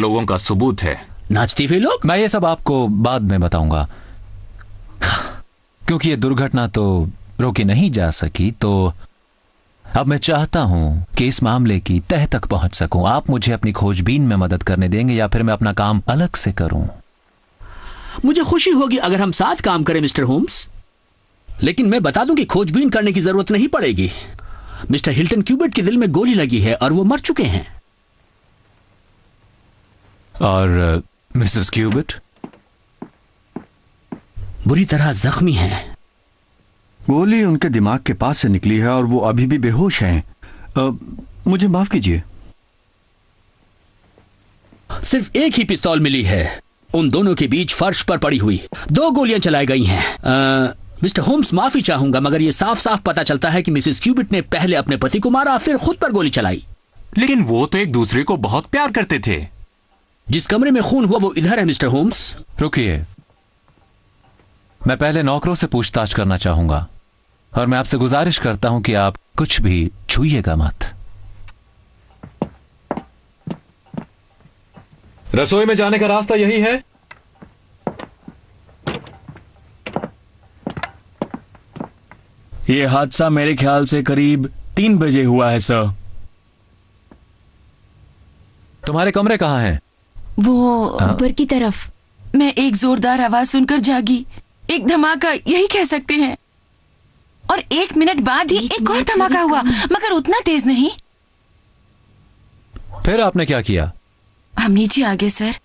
लोगों का सबूत है। नाचते हुए लोग? मैं ये सब आपको बाद में बताऊंगा, क्योंकि ये दुर्घटना तो रोकी नहीं जा सकी। तो अब मैं चाहता हूं कि इस मामले की तह तक पहुंच सकूं। आप मुझे अपनी खोजबीन में मदद करने देंगे या फिर मैं अपना काम अलग से करूं? मुझे खुशी होगी अगर हम साथ काम करें मिस्टर होम्स, लेकिन मैं बता दूं कि खोजबीन करने की जरूरत नहीं पड़ेगी। मिस्टर हिल्टन क्यूबिट के दिल में गोली लगी है और वो मर चुके हैं। और मिसेस क्यूबिट बुरी तरह जख्मी हैं। गोली उनके दिमाग के पास से निकली है और वो अभी भी बेहोश हैं। मुझे माफ कीजिए। सिर्फ एक ही पिस्तौल मिली है, उन दोनों के बीच फर्श पर पड़ी हुई 2 गोलियां चलाई गई हैं। मिस्टर होम्स, माफी चाहूंगा मगर यह साफ साफ पता चलता है कि मिसेस क्यूबिट ने पहले अपने पति को मारा फिर खुद पर गोली चलाई। लेकिन वो तो एक दूसरे को बहुत प्यार करते थे। जिस कमरे में खून हुआ वो इधर है मिस्टर होम्स। रुकिए, मैं पहले नौकरों से पूछताछ करना चाहूंगा और मैं आपसे गुजारिश करता हूं कि आप कुछ भी छूइएगा मत। रसोई में जाने का रास्ता यही है? यह हादसा मेरे ख्याल से करीब 3 बजे हुआ है सर। तुम्हारे कमरे कहां हैं? वो ऊपर की तरफ। मैं एक जोरदार आवाज सुनकर जागी, एक धमाका यही कह सकते हैं, और 1 मिनट बाद ही एक और धमाका हुआ, मगर उतना तेज नहीं। फिर आपने क्या किया? हम नीचे आ गए सर,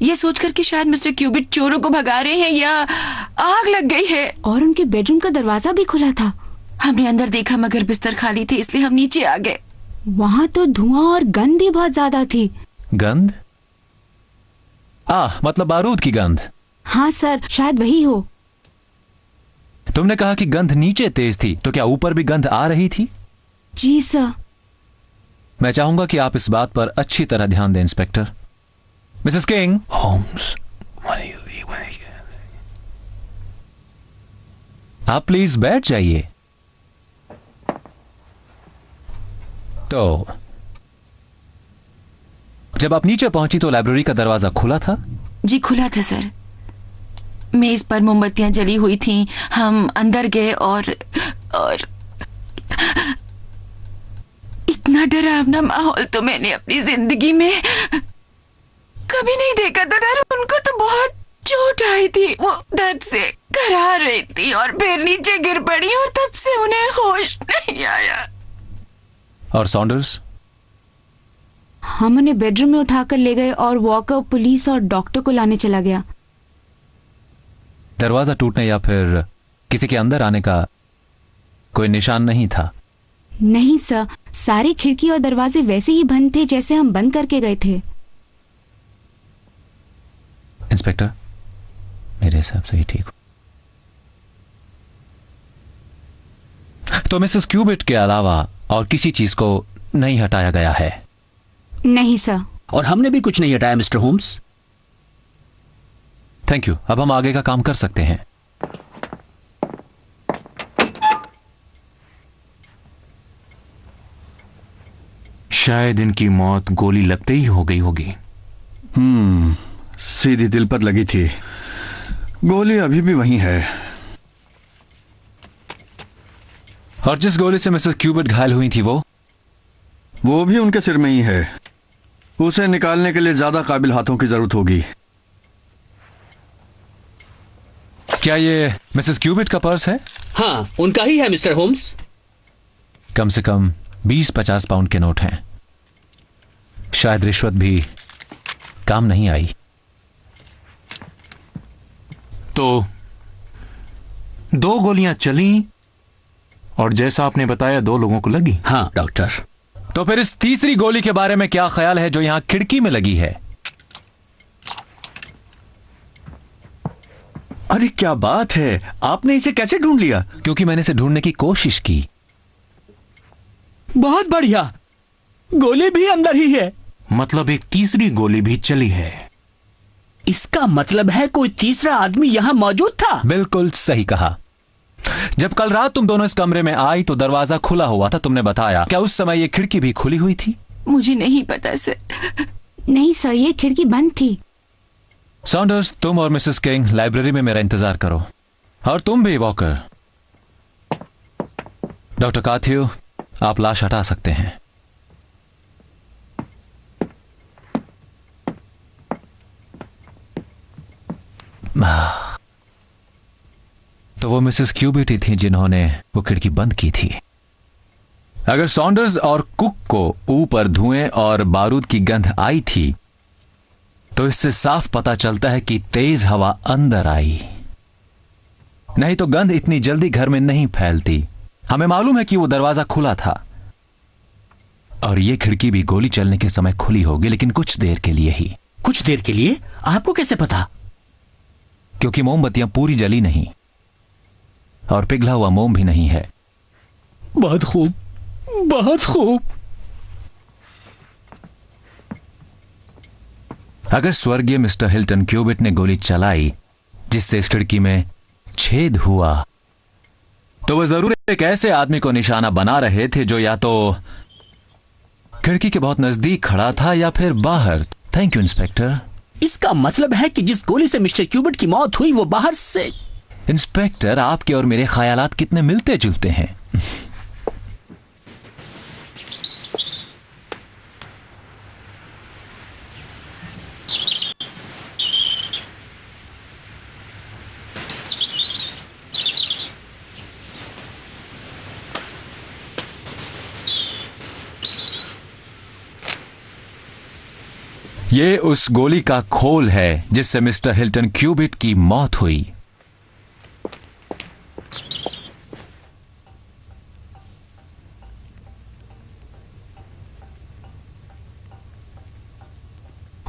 ये सोचकर कि शायद मिस्टर क्यूबिट चोरों को भगा रहे हैं या आग लग गई है। और उनके बेडरूम का दरवाजा भी खुला था। हमने अंदर देखा मगर बिस्तर खाली थे, इसलिए हम नीचे आ गए। वहां तो धुआं और गंध भी बहुत ज्यादा थी। गंध? मतलब बारूद की गंध। हाँ सर, शायद वही हो। तुमने कहा कि गंध नीचे तेज थी, तो क्या ऊपर भी गंध आ रही थी? जी सर। मैं चाहूंगा कि आप इस बात पर अच्छी तरह ध्यान दें इंस्पेक्टर। Mrs king. होम्स, आप प्लीज बैठ जाइए। तो जब आप नीचे पहुंची तो लाइब्रेरी का दरवाजा खुला था? जी खुला था सर। मेज पर मोमबत्तियां जली हुई थीं। हम अंदर गए और इतना डरावना माहौल तो मैंने अपनी जिंदगी में कभी नहीं देखा था सर। उनको तो बहुत चोट आई थी, वो दर्द से घबरा रही थी और फिर नीचे गिर पड़ी और तब से उन्हें होश नहीं आया। और सॉन्डर्स? हम उन्हें बेडरूम में उठाकर ले गए और वॉकर पुलिस और डॉक्टर को लाने चला गया। दरवाजा टूटने या फिर किसी के अंदर आने का कोई निशान नहीं था? नहीं सर, सारे खिड़की और दरवाजे वैसे ही बंद थे जैसे हम बंद करके गए थे। इंस्पेक्टर, मेरे हिसाब से ही ठीक हो। तो मिसेस क्यूबिट के अलावा और किसी चीज को नहीं हटाया गया है? नहीं सर। और हमने भी कुछ नहीं हटाया मिस्टर होम्स। Thank you. अब हम आगे का काम कर सकते हैं। शायद इनकी मौत गोली लगते ही हो गई होगी। सीधी दिल पर लगी थी। गोली अभी भी वहीं है। और जिस गोली से मिसेस क्यूबिट घायल हुई थी वो भी उनके सिर में ही है। उसे निकालने के लिए ज्यादा काबिल हाथों की जरूरत होगी। क्या ये मिसेस क्यूबिट का पर्स है? हाँ, उनका ही है मिस्टर होम्स। कम से कम 20-50 पाउंड के नोट हैं। शायद रिश्वत भी काम नहीं आई। तो 2 गोलियां चली और जैसा आपने बताया 2 लोगों को लगी। हाँ डॉक्टर। तो फिर इस तीसरी गोली के बारे में क्या ख्याल है जो यहां खिड़की में लगी है? अरे क्या बात है, आपने इसे कैसे ढूंढ लिया? क्योंकि मैंने इसे ढूंढने की कोशिश की। बहुत बढ़िया, गोली भी अंदर ही है। मतलब एक तीसरी गोली भी चली है। इसका मतलब है कोई तीसरा आदमी यहां मौजूद था। बिल्कुल सही कहा। जब कल रात तुम दोनों इस कमरे में आई तो दरवाजा खुला हुआ था, तुमने बताया। क्या उस समय ये खिड़की भी खुली हुई थी? मुझे नहीं पता सर, नहीं सर, ये खिड़की बंद थी। सॉन्डर्स, तुम और मिसेस किंग लाइब्रेरी में मेरा इंतजार करो, और तुम भी वॉकर। डॉक्टर काथ्यू, आप लाश हटा सकते हैं। तो वो मिसेस क्यूबिट ही थी जिन्होंने वो खिड़की बंद की थी। अगर सॉन्डर्स और कुक को ऊपर धुएं और बारूद की गंध आई थी तो इससे साफ पता चलता है कि तेज हवा अंदर आई, नहीं तो गंध इतनी जल्दी घर में नहीं फैलती। हमें मालूम है कि वो दरवाजा खुला था और ये खिड़की भी गोली चलने के समय खुली होगी, लेकिन कुछ देर के लिए ही। कुछ देर के लिए? आपको कैसे पता? क्योंकि मोमबत्तियां पूरी जली नहीं और पिघला हुआ मोम भी नहीं है। बहुत खूब, बहुत खूब। अगर स्वर्गीय मिस्टर हिल्टन क्यूबिट ने गोली चलाई जिससे इस खिड़की में छेद हुआ, तो वह जरूर एक ऐसे आदमी को निशाना बना रहे थे जो या तो खिड़की के बहुत नजदीक खड़ा था या फिर बाहर। Thank you inspector. इसका मतलब है कि जिस गोली से मिस्टर क्यूबिट की मौत हुई वो बाहर से। इंस्पेक्टर, आपके और मेरे ख्यालात कितने मिलते जुलते हैं। ये उस गोली का खोल है जिससे मिस्टर हिल्टन क्यूबिट की मौत हुई।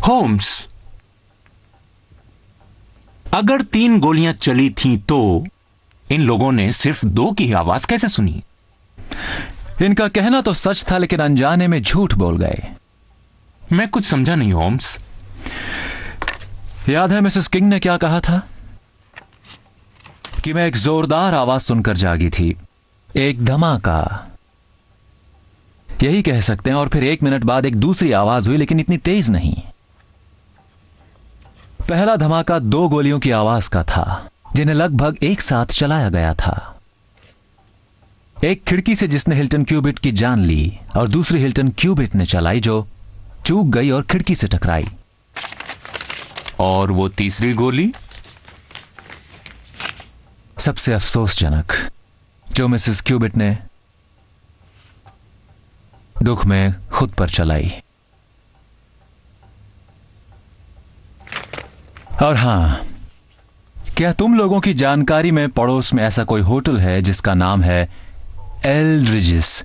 होम्स, अगर 3 गोलियां चली थीं तो इन लोगों ने सिर्फ 2 की आवाज कैसे सुनी? इनका कहना तो सच था, लेकिन अनजाने में झूठ बोल गए। मैं कुछ समझा नहीं होम्स। याद है मिसेस किंग ने क्या कहा था? कि मैं एक जोरदार आवाज सुनकर जागी थी, एक धमाका। यही कह सकते हैं। और फिर 1 मिनट बाद एक दूसरी आवाज हुई, लेकिन इतनी तेज नहीं। पहला धमाका 2 गोलियों की आवाज का था जिन्हें लगभग एक साथ चलाया गया था। एक खिड़की से जिसने हिल्टन क्यूबिट की जान ली और दूसरी हिल्टन क्यूबिट ने चलाई जो चूक गई और खिड़की से टकराई। और वो तीसरी गोली? सबसे अफसोसजनक, जो मिसेस क्यूबिट ने दुख में खुद पर चलाई। और हां, क्या तुम लोगों की जानकारी में पड़ोस में ऐसा कोई होटल है जिसका नाम है एल्ड्रिजिस?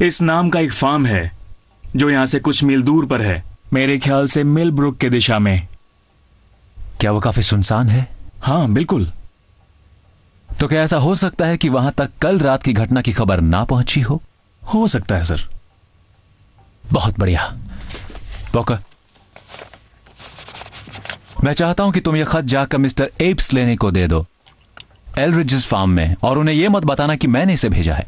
इस नाम का एक फार्म है जो यहां से कुछ मील दूर पर है, मेरे ख्याल से मिलब्रुक के दिशा में। क्या वो काफी सुनसान है? हाँ बिल्कुल। तो क्या ऐसा हो सकता है कि वहां तक कल रात की घटना की खबर ना पहुंची हो सकता है सर। बहुत बढ़िया। वॉकर, मैं चाहता हूं कि तुम यह खत जाकर मिस्टर एप्स लेने को दे दो एल्ड्रिजिस फार्म में, और उन्हें यह मत बताना कि मैंने इसे भेजा है।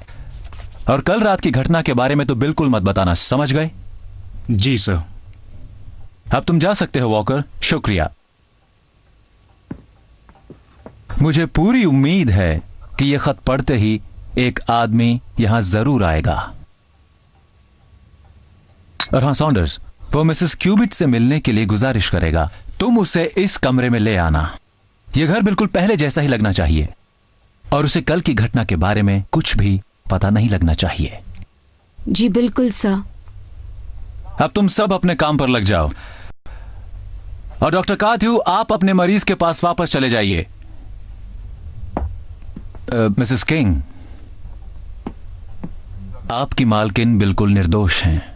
और कल रात की घटना के बारे में तो बिल्कुल मत बताना, समझ गए? जी सर। अब तुम जा सकते हो वॉकर। शुक्रिया। मुझे पूरी उम्मीद है कि यह खत पढ़ते ही एक आदमी यहां जरूर आएगा। और हां सॉन्डर्स, वो मिसेस क्यूबिट से मिलने के लिए गुजारिश करेगा। तुम उसे इस कमरे में ले आना। यह घर बिल्कुल पहले जैसा ही लगना चाहिए और उसे कल की घटना के बारे में कुछ भी पता नहीं लगना चाहिए। जी बिल्कुल सर। अब तुम सब अपने काम पर लग जाओ। और डॉक्टर काथ्यू, आप अपने मरीज के पास वापस चले जाइए। मिसेस किंग, आपकी मालकिन बिल्कुल निर्दोष हैं।